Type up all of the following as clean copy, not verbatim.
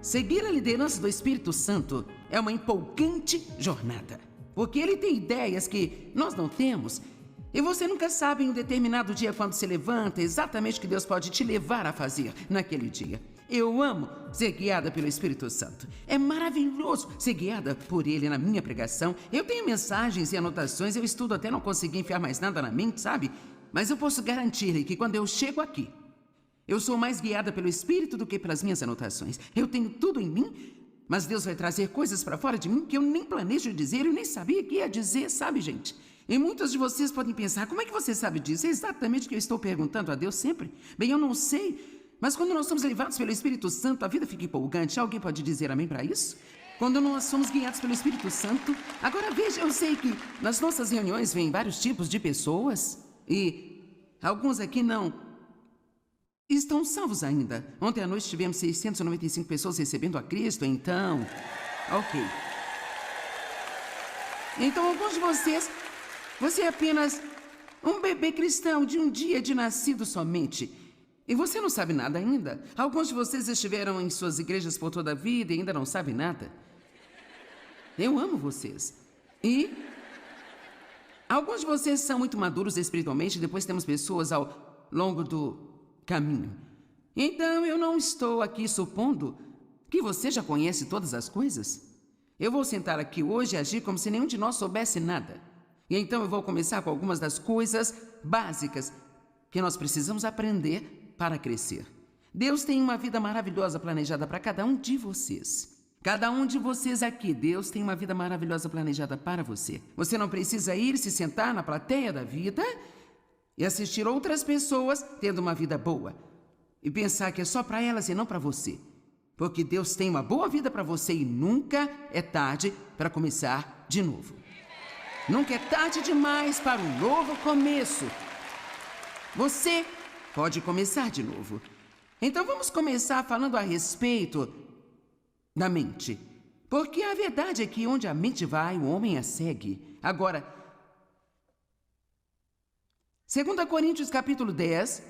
Seguir a liderança do Espírito Santo é uma empolgante jornada, porque ele tem ideias que nós não temos. E você nunca sabe em um determinado dia, quando se levanta, exatamente o que Deus pode te levar a fazer naquele dia. Eu amo ser guiada pelo Espírito Santo. É maravilhoso ser guiada por Ele na minha pregação. Eu tenho mensagens e anotações, eu estudo até não conseguir enfiar mais nada na mente, sabe? Mas eu posso garantir-lhe que quando eu chego aqui, eu sou mais guiada pelo Espírito do que pelas minhas anotações. Eu tenho tudo em mim, mas Deus vai trazer coisas para fora de mim que eu nem planejo dizer, eu nem sabia que ia dizer, sabe, gente? E muitos de vocês podem pensar, como é que você sabe disso? É exatamente o que eu estou perguntando a Deus sempre. Bem, eu não sei, mas quando nós somos levados pelo Espírito Santo, a vida fica empolgante. Alguém pode dizer amém para isso? Quando nós somos guiados pelo Espírito Santo. Agora veja, eu sei que nas nossas reuniões vêm vários tipos de pessoas e alguns aqui não estão salvos ainda. Ontem à noite tivemos 695 pessoas recebendo a Cristo, então... Ok. Então alguns de vocês... Você é apenas um bebê cristão de um dia de nascido somente. E você não sabe nada ainda. Alguns de vocês estiveram em suas igrejas por toda a vida e ainda não sabem nada. Eu amo vocês. E alguns de vocês são muito maduros espiritualmente, depois temos pessoas ao longo do caminho. Então eu não estou aqui supondo que você já conhece todas as coisas. Eu vou sentar aqui hoje e agir como se nenhum de nós soubesse nada. E então eu vou começar com algumas das coisas básicas que nós precisamos aprender para crescer. Deus tem uma vida maravilhosa planejada para cada um de vocês. Cada um de vocês aqui, Deus tem uma vida maravilhosa planejada para você. Você não precisa ir se sentar na plateia da vida e assistir outras pessoas tendo uma vida boa e pensar que é só para elas e não para você. Porque Deus tem uma boa vida para você e nunca é tarde para começar de novo. Nunca é tarde demais para um novo começo. Você pode começar de novo. Então vamos começar falando a respeito da mente. Porque a verdade é que onde a mente vai, o homem a segue. Agora, 2 Coríntios capítulo 10,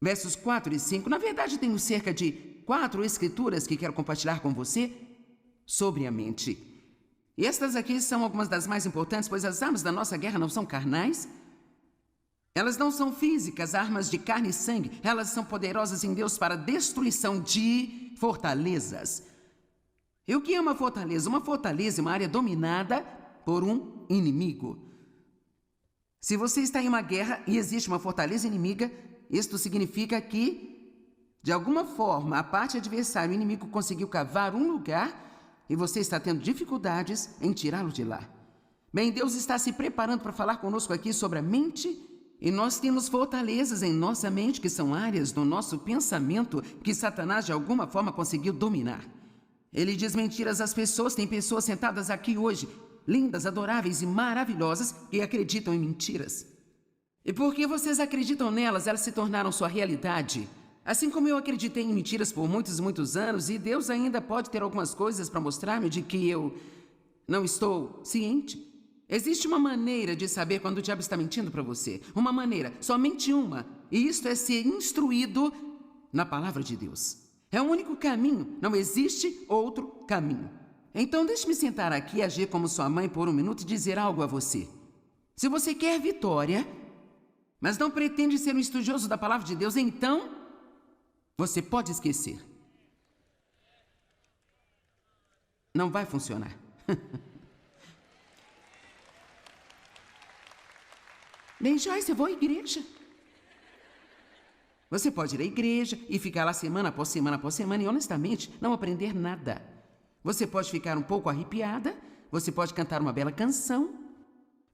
versos 4 e 5. Na verdade, tenho cerca de 4 escrituras que quero compartilhar com você sobre a mente. E estas aqui são algumas das mais importantes, pois as armas da nossa guerra não são carnais. Elas não são físicas, armas de carne e sangue. Elas são poderosas em Deus para a destruição de fortalezas. E o que é uma fortaleza? Uma fortaleza é uma área dominada por um inimigo. Se você está em uma guerra e existe uma fortaleza inimiga, isto significa que, de alguma forma, a parte adversária, o inimigo conseguiu cavar um lugar e você está tendo dificuldades em tirá-lo de lá. Bem, Deus está se preparando para falar conosco aqui sobre a mente, e nós temos fortalezas em nossa mente, que são áreas do nosso pensamento que Satanás de alguma forma conseguiu dominar. Ele diz mentiras às pessoas. Tem pessoas sentadas aqui hoje, lindas, adoráveis e maravilhosas, que acreditam em mentiras. E porque vocês acreditam nelas, elas se tornaram sua realidade. Assim como eu acreditei em mentiras por muitos e muitos anos, e Deus ainda pode ter algumas coisas para mostrar-me de que eu não estou ciente. Existe uma maneira de saber quando o diabo está mentindo para você. Uma maneira, somente uma. E isto é ser instruído na palavra de Deus. É o único caminho, não existe outro caminho. Então deixe-me sentar aqui e agir como sua mãe por um minuto e dizer algo a você. Se você quer vitória, mas não pretende ser um estudioso da palavra de Deus, então você pode esquecer. Não vai funcionar. Bem, Joyce, eu vou à igreja. Você pode ir à igreja e ficar lá semana após semana após semana e, honestamente, não aprender nada. Você pode ficar um pouco arrepiada, você pode cantar uma bela canção,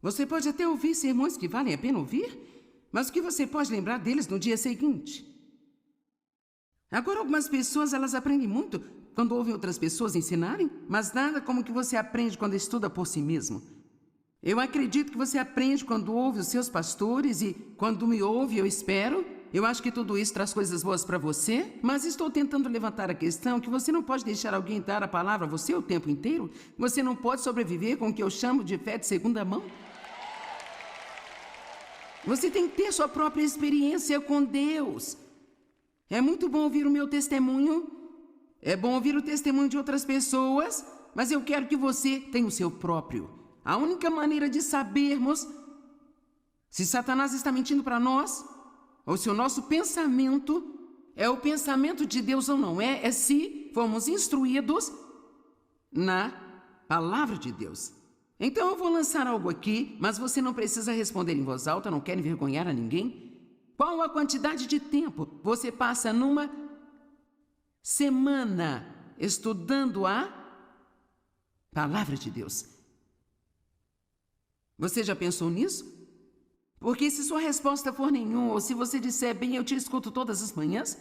você pode até ouvir sermões que valem a pena ouvir, mas o que você pode lembrar deles no dia seguinte? Agora, algumas pessoas, elas aprendem muito quando ouvem outras pessoas ensinarem, mas nada como o que você aprende quando estuda por si mesmo. Eu acredito que você aprende quando ouve os seus pastores e quando me ouve, eu espero. Eu acho que tudo isso traz coisas boas para você, mas estou tentando levantar a questão que você não pode deixar alguém dar a palavra a você o tempo inteiro. Você não pode sobreviver com o que eu chamo de fé de segunda mão. Você tem que ter sua própria experiência com Deus. É muito bom ouvir o meu testemunho É bom ouvir o testemunho de outras pessoas, mas eu quero que você tenha o seu próprio. A única maneira de sabermos se Satanás está mentindo para nós, ou se o nosso pensamento é o pensamento de Deus ou não é se formos instruídos na palavra de Deus. Então eu vou lançar algo aqui, mas você não precisa responder em voz alta, não quer envergonhar a ninguém. Qual a quantidade de tempo você passa numa semana estudando a palavra de Deus? Você já pensou nisso? Porque se sua resposta for nenhum, ou se você disser, bem, eu te escuto todas as manhãs,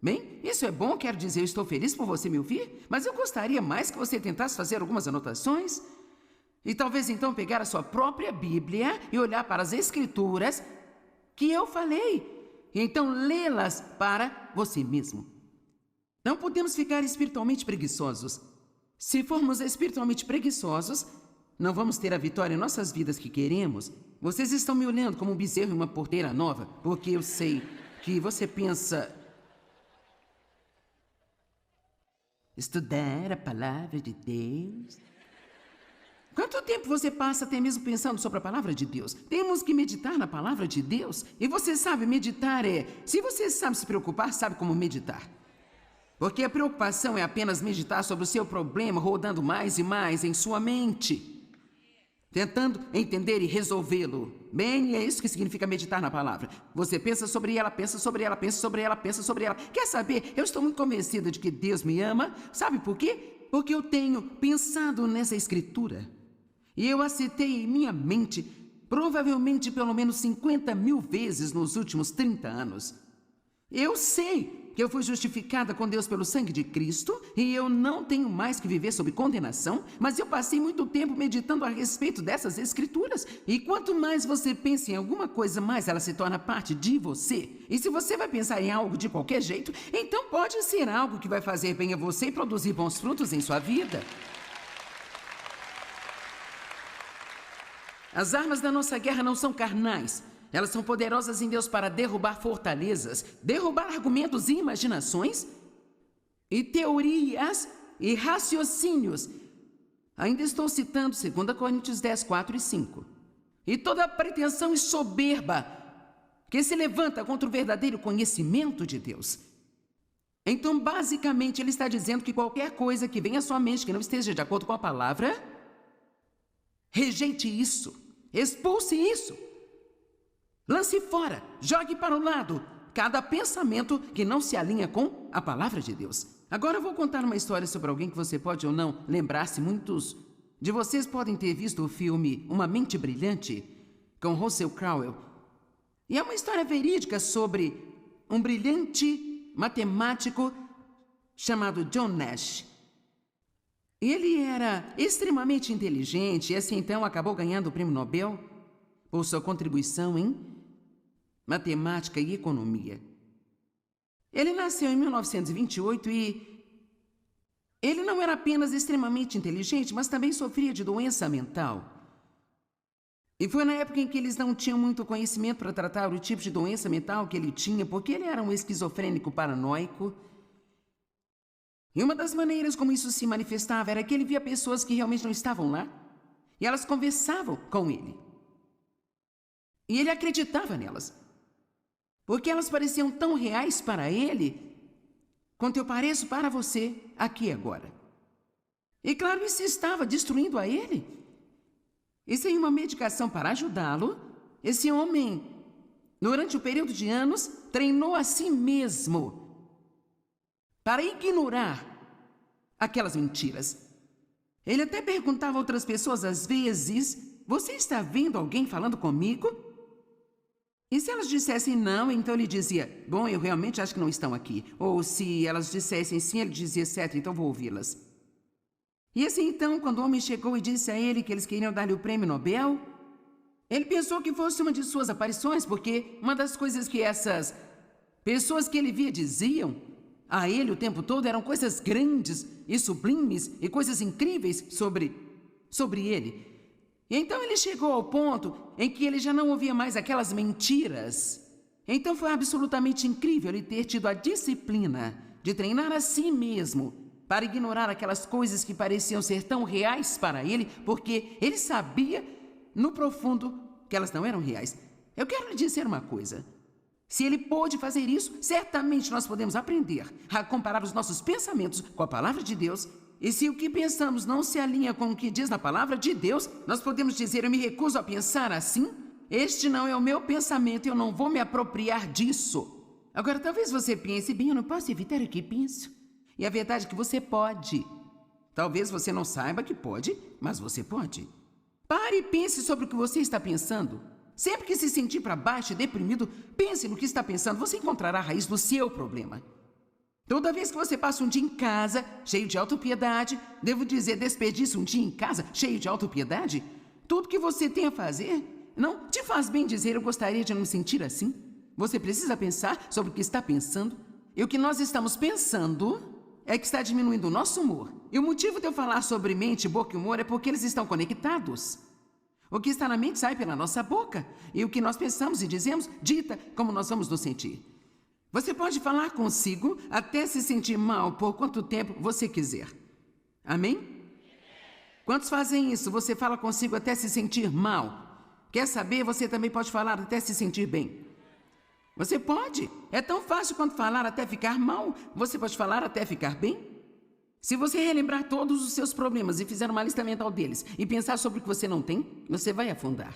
bem, isso é bom, quero dizer, eu estou feliz por você me ouvir, mas eu gostaria mais que você tentasse fazer algumas anotações e talvez então pegar a sua própria Bíblia e olhar para as Escrituras que eu falei, e então lê-las para você mesmo. Não podemos ficar espiritualmente preguiçosos. Se formos espiritualmente preguiçosos, não vamos ter a vitória em nossas vidas que queremos. Vocês estão me olhando como um bezerro em uma porteira nova, porque eu sei que você pensa... Estudar a palavra de Deus? Quanto tempo você passa até mesmo pensando sobre a palavra de Deus? Temos que meditar na palavra de Deus. E você sabe, meditar é... Se você sabe se preocupar, sabe como meditar. Porque a preocupação é apenas meditar sobre o seu problema, rodando mais e mais em sua mente, tentando entender e resolvê-lo. Bem, é isso que significa meditar na palavra. Você pensa sobre ela, pensa sobre ela, pensa sobre ela, pensa sobre ela. Quer saber? Eu estou muito convencida de que Deus me ama. Sabe por quê? Porque eu tenho pensado nessa escritura. E eu a citei em minha mente, provavelmente pelo menos 50.000 vezes nos últimos 30 anos. Eu sei que eu fui justificada com Deus pelo sangue de Cristo e eu não tenho mais que viver sob condenação, mas eu passei muito tempo meditando a respeito dessas escrituras. E quanto mais você pensa em alguma coisa, mais ela se torna parte de você. E se você vai pensar em algo de qualquer jeito, então pode ser algo que vai fazer bem a você e produzir bons frutos em sua vida. As armas da nossa guerra não são carnais. Elas são poderosas em Deus para derrubar fortalezas, derrubar argumentos e imaginações, e teorias e raciocínios. Ainda estou citando 2 Coríntios 10, 4 e 5. E toda pretensão e soberba que se levanta contra o verdadeiro conhecimento de Deus. Então, basicamente, ele está dizendo que qualquer coisa que venha à sua mente que não esteja de acordo com a palavra, rejeite isso, expulse isso. Lance fora, jogue para o lado cada pensamento que não se alinha com a palavra de Deus. Agora eu vou contar uma história sobre alguém que você pode ou não lembrar-se. Muitos de vocês podem ter visto o filme Uma Mente Brilhante, com Russell Crowe. E é uma história verídica sobre um brilhante matemático chamado John Nash. Ele era extremamente inteligente e assim então acabou ganhando o prêmio Nobel por sua contribuição em matemática e economia. Ele nasceu em 1928 e ele não era apenas extremamente inteligente, mas também sofria de doença mental. E foi na época em que eles não tinham muito conhecimento para tratar o tipo de doença mental que ele tinha, porque ele era um esquizofrênico paranoico. E uma das maneiras como isso se manifestava era que ele via pessoas que realmente não estavam lá, e elas conversavam com ele. E ele acreditava nelas, porque elas pareciam tão reais para ele, quanto eu pareço para você aqui e agora. E claro, isso estava destruindo a ele. E sem uma medicação para ajudá-lo, esse homem, durante o período de anos, treinou a si mesmo para ignorar aquelas mentiras. Ele até perguntava a outras pessoas às vezes, você está vendo alguém falando comigo? E se elas dissessem não, então ele dizia, bom, eu realmente acho que não estão aqui. Ou se elas dissessem sim, ele dizia, certo, então vou ouvi-las. E assim então, quando o homem chegou e disse a ele que eles queriam dar-lhe o prêmio Nobel, ele pensou que fosse uma de suas aparições, porque uma das coisas que essas pessoas que ele via diziam a ele o tempo todo eram coisas grandes e sublimes e coisas incríveis sobre ele. E então ele chegou ao ponto em que ele já não ouvia mais aquelas mentiras. Então foi absolutamente incrível ele ter tido a disciplina de treinar a si mesmo para ignorar aquelas coisas que pareciam ser tão reais para ele, porque ele sabia, no profundo, que elas não eram reais. Eu quero lhe dizer uma coisa. Se ele pôde fazer isso, certamente nós podemos aprender a comparar os nossos pensamentos com a palavra de Deus. E se o que pensamos não se alinha com o que diz na palavra de Deus, nós podemos dizer: eu me recuso a pensar assim. Este não é o meu pensamento, eu não vou me apropriar disso. Agora, talvez você pense: bem, eu não posso evitar o que penso. E a verdade é que você pode. Talvez você não saiba que pode, mas você pode. Pare e pense sobre o que você está pensando. Sempre que se sentir para baixo e deprimido, pense no que está pensando. Você encontrará a raiz do seu problema. Toda vez que você passa um dia em casa, cheio de autopiedade, devo dizer, desperdiça um dia em casa, cheio de autopiedade, tudo que você tem a fazer, não te faz bem dizer: eu gostaria de não me sentir assim. Você precisa pensar sobre o que está pensando. E o que nós estamos pensando é que está diminuindo o nosso humor. E o motivo de eu falar sobre mente, boca e humor é porque eles estão conectados. O que está na mente sai pela nossa boca. E o que nós pensamos e dizemos dita como nós vamos nos sentir. Você pode falar consigo até se sentir mal por quanto tempo você quiser. Amém? Quantos fazem isso? Você fala consigo até se sentir mal. Quer saber? Você também pode falar até se sentir bem. Você pode. É tão fácil quanto falar até ficar mal. Você pode falar até ficar bem. Se você relembrar todos os seus problemas e fizer uma lista mental deles e pensar sobre o que você não tem, você vai afundar.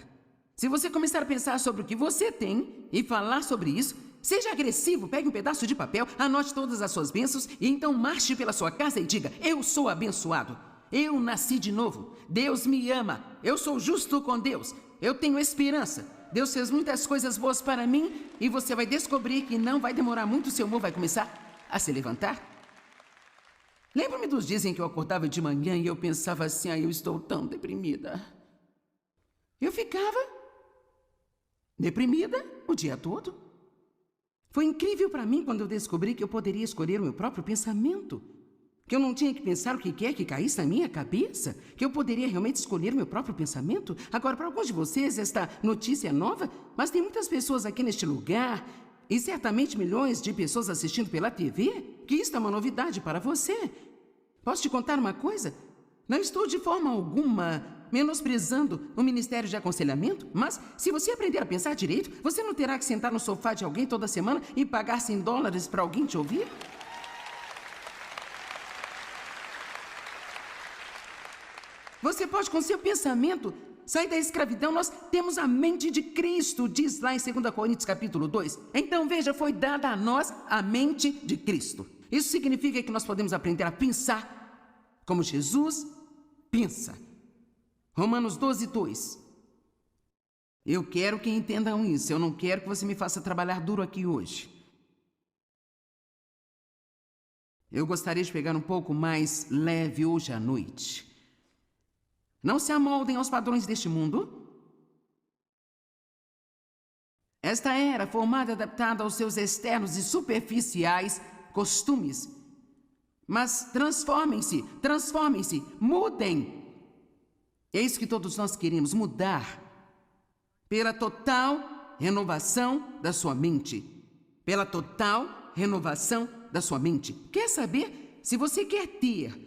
Se você começar a pensar sobre o que você tem e falar sobre isso, seja agressivo, pegue um pedaço de papel, anote todas as suas bênçãos e então marche pela sua casa e diga: eu sou abençoado, eu nasci de novo, Deus me ama, eu sou justo com Deus, eu tenho esperança, Deus fez muitas coisas boas para mim. E você vai descobrir que não vai demorar muito, seu humor vai começar a se levantar. Lembro-me dos dias em que eu acordava de manhã e eu pensava assim: eu estou tão deprimida. Eu ficava deprimida o dia todo. Foi incrível para mim quando eu descobri que eu poderia escolher o meu próprio pensamento. Que eu não tinha que pensar o que quer que caísse na minha cabeça. Que eu poderia realmente escolher o meu próprio pensamento. Agora, para alguns de vocês, esta notícia é nova, mas tem muitas pessoas aqui neste lugar e certamente milhões de pessoas assistindo pela TV, que isto é uma novidade para você. Posso te contar uma coisa? Não estou de forma alguma menosprezando o Ministério de Aconselhamento, mas se você aprender a pensar direito, você não terá que sentar no sofá de alguém toda semana e pagar $100 para alguém te ouvir? Você pode, com seu pensamento, sair da escravidão. Nós temos a mente de Cristo, diz lá em 2 Coríntios capítulo 2. Então veja, foi dada a nós a mente de Cristo. Isso significa que nós podemos aprender a pensar como Jesus pensa. Romanos 12:2. Eu quero que entendam isso. Eu não quero que você me faça trabalhar duro aqui hoje. Eu gostaria de pegar um pouco mais leve hoje à noite. Não se amoldem aos padrões deste mundo. Esta era formada e adaptada aos seus externos e superficiais costumes. Mas transformem-se, mudem. É isso que todos nós queremos, mudar. Pela total renovação da sua mente. Pela total renovação da sua mente. Quer saber? Se você quer ter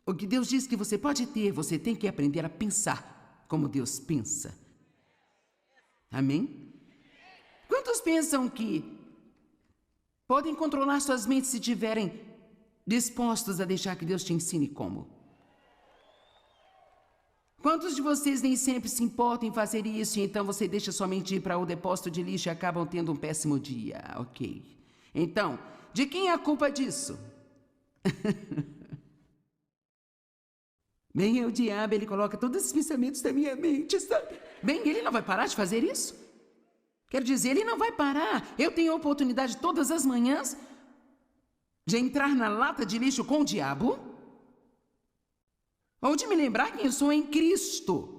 o que Deus diz que você pode ter, você tem que aprender a pensar como Deus pensa. Amém? Quantos pensam que podem controlar suas mentes se estiverem dispostos a deixar que Deus te ensine como? Quantos de vocês nem sempre se importam em fazer isso e então você deixa sua mente ir para o depósito de lixo e acabam tendo um péssimo dia? Ok. Então, de quem é a culpa disso? Bem, é o diabo, ele coloca todos esses pensamentos na minha mente, sabe? Bem, ele não vai parar de fazer isso? Quero dizer, ele não vai parar. Eu tenho a oportunidade todas as manhãs de entrar na lata de lixo com o diabo ou de me lembrar quem eu sou em Cristo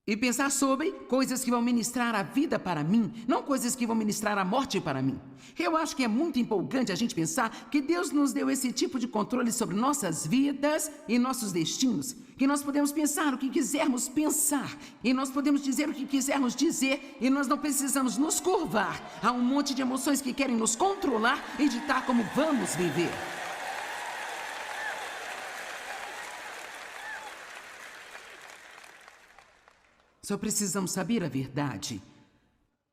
e pensar sobre coisas que vão ministrar a vida para mim, não coisas que vão ministrar a morte para mim. Eu acho que é muito empolgante a gente pensar que Deus nos deu esse tipo de controle sobre nossas vidas e nossos destinos, que nós podemos pensar o que quisermos pensar e nós podemos dizer o que quisermos dizer e nós não precisamos nos curvar a um monte de emoções que querem nos controlar e ditar como vamos viver. Só precisamos saber a verdade.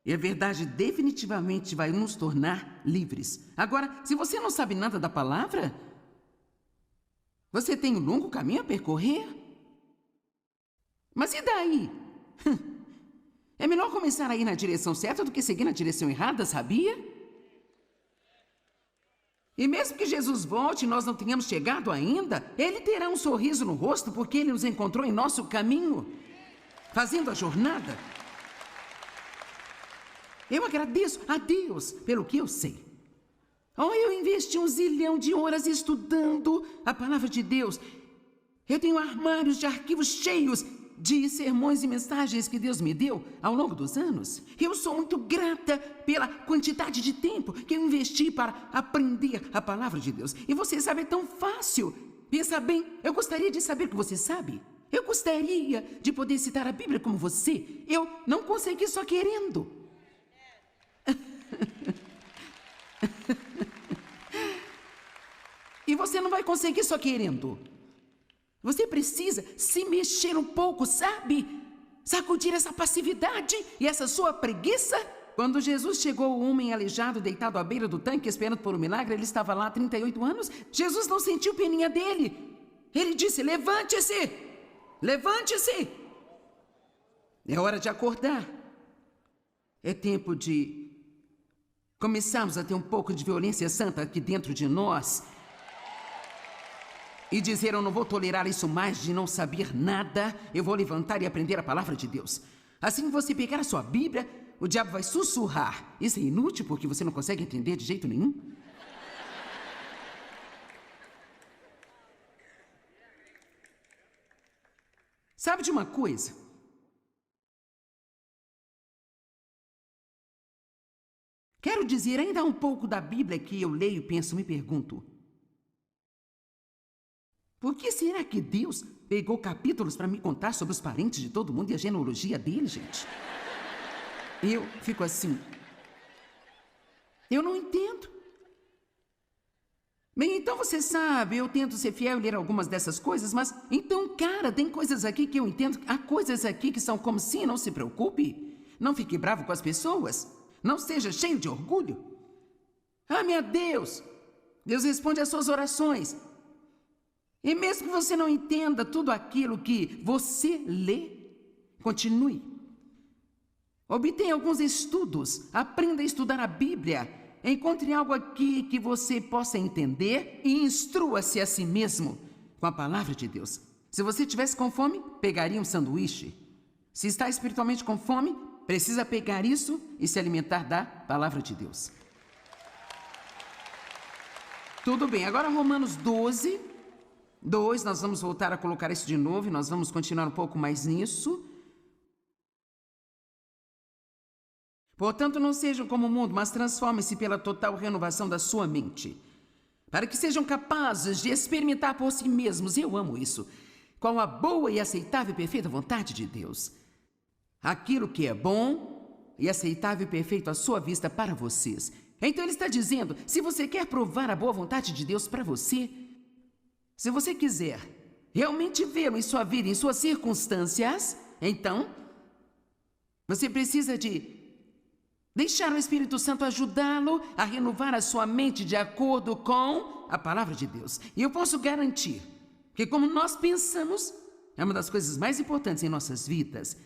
E a verdade definitivamente vai nos tornar livres. Agora, se você não sabe nada da palavra, você tem um longo caminho a percorrer. Mas e daí? É melhor começar a ir na direção certa do que seguir na direção errada, sabia? E mesmo que Jesus volte e nós não tenhamos chegado ainda, Ele terá um sorriso no rosto porque Ele nos encontrou em nosso caminho, fazendo a jornada. Eu agradeço a Deus pelo que eu sei. Eu investi 1 zilhão de horas estudando a palavra de Deus. Eu tenho armários de arquivos cheios de sermões e mensagens que Deus me deu ao longo dos anos. Eu sou muito grata pela quantidade de tempo que eu investi para aprender a palavra de Deus. E você sabe, é tão fácil. Pensa bem, eu gostaria de saber o que você sabe. Eu gostaria de poder citar a Bíblia como você. Eu não consegui só querendo. E você não vai conseguir só querendo. Você precisa se mexer um pouco, sabe? Sacudir essa passividade e essa sua preguiça. Quando Jesus chegou, o homem aleijado, deitado à beira do tanque, esperando por um milagre, ele estava lá há 38 anos. Jesus não sentiu peninha dele. Ele disse: levante-se! Levante-se! É hora de acordar. É tempo de começarmos a ter um pouco de violência santa aqui dentro de nós. E dizer: eu não vou tolerar isso mais de não saber nada. Eu vou levantar e aprender a palavra de Deus. Assim que você pegar a sua Bíblia, o diabo vai sussurrar. Isso é inútil porque você não consegue entender de jeito nenhum. Sabe de uma coisa? Quero dizer, ainda há um pouco da Bíblia que eu leio, penso, me pergunto: por que será que Deus pegou capítulos para me contar sobre os parentes de todo mundo e a genealogia dele, gente? Eu fico assim. Eu não entendo. Bem, então você sabe, eu tento ser fiel e ler algumas dessas coisas, mas então, cara, tem coisas aqui que eu entendo. Há coisas aqui que são como sim, não se preocupe. Não fique bravo com as pessoas. Não seja cheio de orgulho. Ah, meu Deus! Deus responde às suas orações. E mesmo que você não entenda tudo aquilo que você lê, continue. Obtenha alguns estudos, aprenda a estudar a Bíblia, encontre algo aqui que você possa entender e instrua-se a si mesmo com a palavra de Deus. Se você estivesse com fome, pegaria um sanduíche. Se está espiritualmente com fome, precisa pegar isso e se alimentar da palavra de Deus. Tudo bem, agora Romanos 12... 2, nós vamos voltar a colocar isso de novo e nós vamos continuar um pouco mais nisso. Portanto, não sejam como o mundo, mas transformem-se pela total renovação da sua mente, para que sejam capazes de experimentar por si mesmos, eu amo isso, qual a boa e aceitável e perfeita vontade de Deus. Aquilo que é bom e aceitável e perfeito à sua vista para vocês. Então ele está dizendo, se você quer provar a boa vontade de Deus para você, se você quiser realmente vê-lo em sua vida, em suas circunstâncias, então você precisa de deixar o Espírito Santo ajudá-lo a renovar a sua mente de acordo com a palavra de Deus. E eu posso garantir que como nós pensamos, é uma das coisas mais importantes em nossas vidas.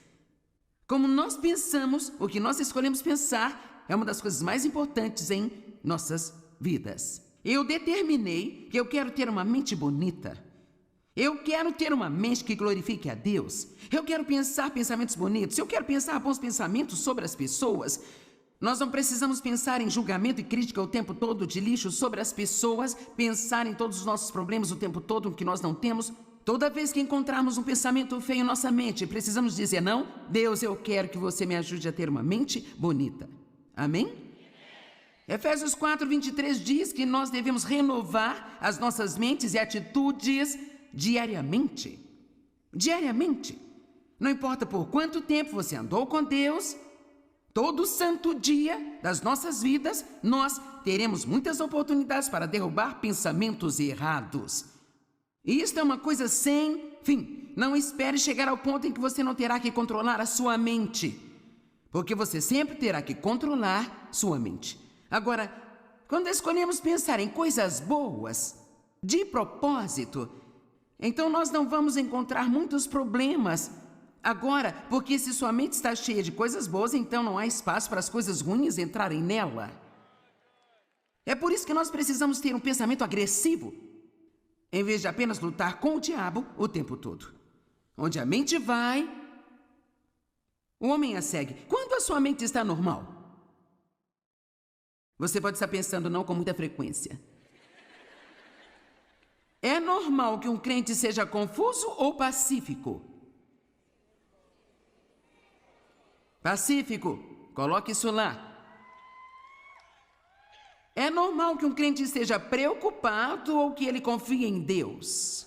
Como nós pensamos, o que nós escolhemos pensar, é uma das coisas mais importantes em nossas vidas. Eu determinei que eu quero ter uma mente bonita. Eu quero ter uma mente que glorifique a Deus. Eu quero pensar pensamentos bonitos. Eu quero pensar bons pensamentos sobre as pessoas. Nós não precisamos pensar em julgamento e crítica o tempo todo, de lixo sobre as pessoas, pensar em todos os nossos problemas o tempo todo que nós não temos. Toda vez que encontrarmos um pensamento feio em nossa mente, precisamos dizer: não, Deus, eu quero que você me ajude a ter uma mente bonita. Amém? Efésios 4:23 diz que nós devemos renovar as nossas mentes e atitudes diariamente. Diariamente. Não importa por quanto tempo você andou com Deus, todo santo dia das nossas vidas, nós teremos muitas oportunidades para derrubar pensamentos errados. E isto é uma coisa sem Fim, não espere chegar ao ponto em que você não terá que controlar a sua mente. Porque você sempre terá que controlar sua mente. Agora, quando escolhemos pensar em coisas boas, de propósito, então nós não vamos encontrar muitos problemas. Agora, porque se sua mente está cheia de coisas boas, então não há espaço para as coisas ruins entrarem nela. É por isso que nós precisamos ter um pensamento agressivo, em vez de apenas lutar com o diabo o tempo todo. Onde a mente vai, o homem a segue. Quando a sua mente está normal? Você pode estar pensando não com muita frequência. É normal que um crente seja confuso ou pacífico? Pacífico, coloque isso lá. É normal que um crente esteja preocupado ou que ele confie em Deus?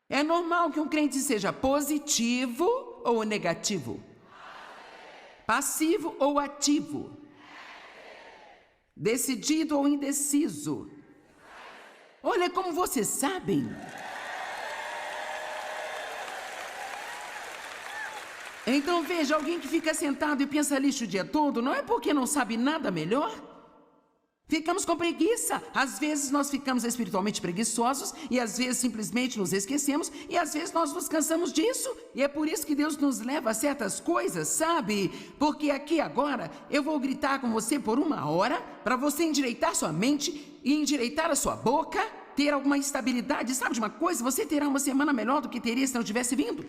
É normal que um crente seja positivo ou negativo? Passivo ou ativo? Decidido ou indeciso? Olha como vocês sabem. Então veja, alguém que fica sentado e pensa lixo o dia todo, não é porque não sabe nada melhor? Ficamos com preguiça. Às vezes nós ficamos espiritualmente preguiçosos e às vezes simplesmente nos esquecemos e às vezes nós nos cansamos disso. E é por isso que Deus nos leva a certas coisas, sabe? Porque aqui agora eu vou gritar com você por 1 hora para você endireitar sua mente e endireitar a sua boca, ter alguma estabilidade. Sabe de uma coisa? Você terá uma semana melhor do que teria se não tivesse vindo.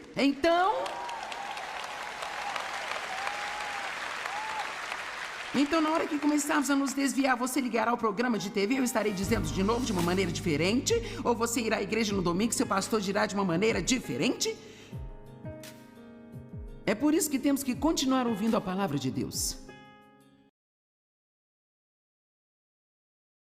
Então, na hora que começarmos a nos desviar, você ligará ao programa de TV, eu estarei dizendo de novo de uma maneira diferente? Ou você irá à igreja no domingo e seu pastor dirá de uma maneira diferente? É por isso que temos que continuar ouvindo a palavra de Deus.